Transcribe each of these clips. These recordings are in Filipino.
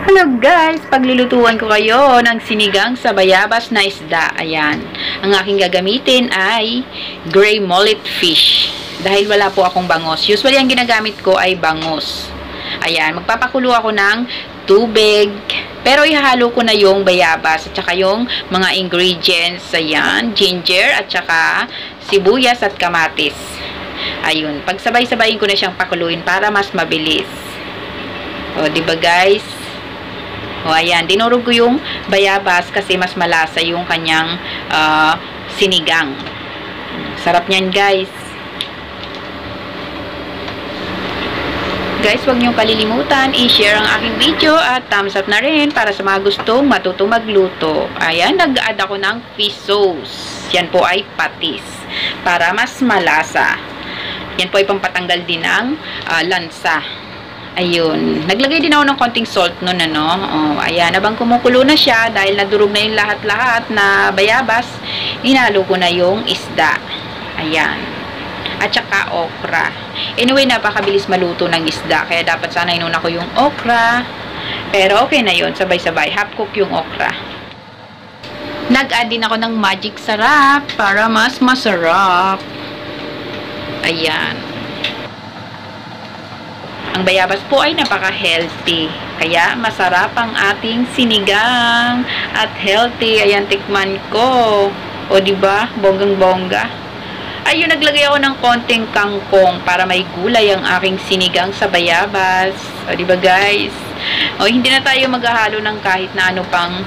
Hello guys! Paglulutuan ko kayo ng sinigang sa bayabas na isda. Ayan. Ang aking gagamitin ay gray mullet fish. Dahil wala po akong bangos. Usually ang ginagamit ko ay bangos. Ayan. Magpapakulo ako ng tubig. Pero ihahalo ko na yung bayabas at saka yung mga ingredients. Ayan. Ginger at saka sibuyas at kamatis. Ayun. Pagsabay-sabayin ko na siyang pakuluin para mas mabilis. O, diba guys? O, ayan. Dinurog ko yung bayabas kasi mas malasa yung kanyang sinigang. Sarap niyan, guys. Guys, huwag niyong kalilimutan i-share ang aking video at thumbs up na rin para sa mga gustong matutong magluto. Ayan, nag-add ako ng fish sauce. Yan po ay patis para mas malasa. Yan po ay pampatanggal din ng lansa. Ayun. Naglagay din ako ng konting salt nun, ano. Oh, ayan. Habang kumukulo na siya, dahil nadurog na yung lahat-lahat na bayabas, inalo ko na yung isda. Ayan. At saka okra. Anyway, napakabilis maluto ng isda. Kaya dapat sana inuna ko yung okra. Pero okay na yun. Sabay-sabay. Half cook yung okra. Nag-add din ako ng magic sarap para mas masarap. Ayan. Ang bayabas po ay napaka-healthy. Kaya masarap ang ating sinigang at healthy. Ayan, tikman ko. O, diba? Bonggang-bongga. Ayun, naglagay ako ng konting kangkong para may gulay ang aking sinigang sa bayabas. O, diba guys? O, hindi na tayo maghahalo ng kahit na ano pang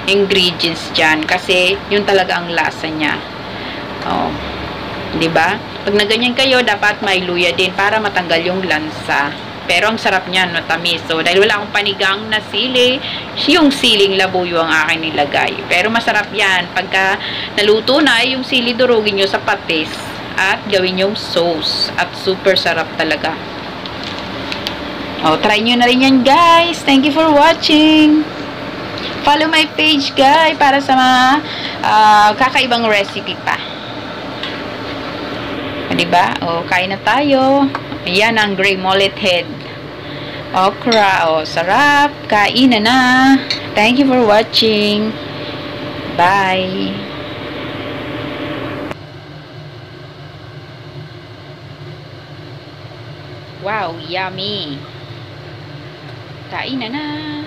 ingredients dyan. Kasi, yun talaga ang lasa niya. O, diba? Pag naganyan kayo, dapat may luya din para matanggal yung lansa. Pero ang sarap niyan, matamis. So, dahil wala akong panigang na sili, yung siling labuyo ang akin nilagay. Pero masarap yan. Pagka naluto na, yung sili durugin nyo sa patis at gawin yung sauce. At super sarap talaga. O, try nyo na rin yan, guys. Thank you for watching. Follow my page, guys, para sa mga kakaibang recipe pa. Diba? O, kain na tayo. Ayan ang gray mullet head. Okra. O, sarap. Kain na. Thank you for watching. Bye. Wow, yummy. Kain na.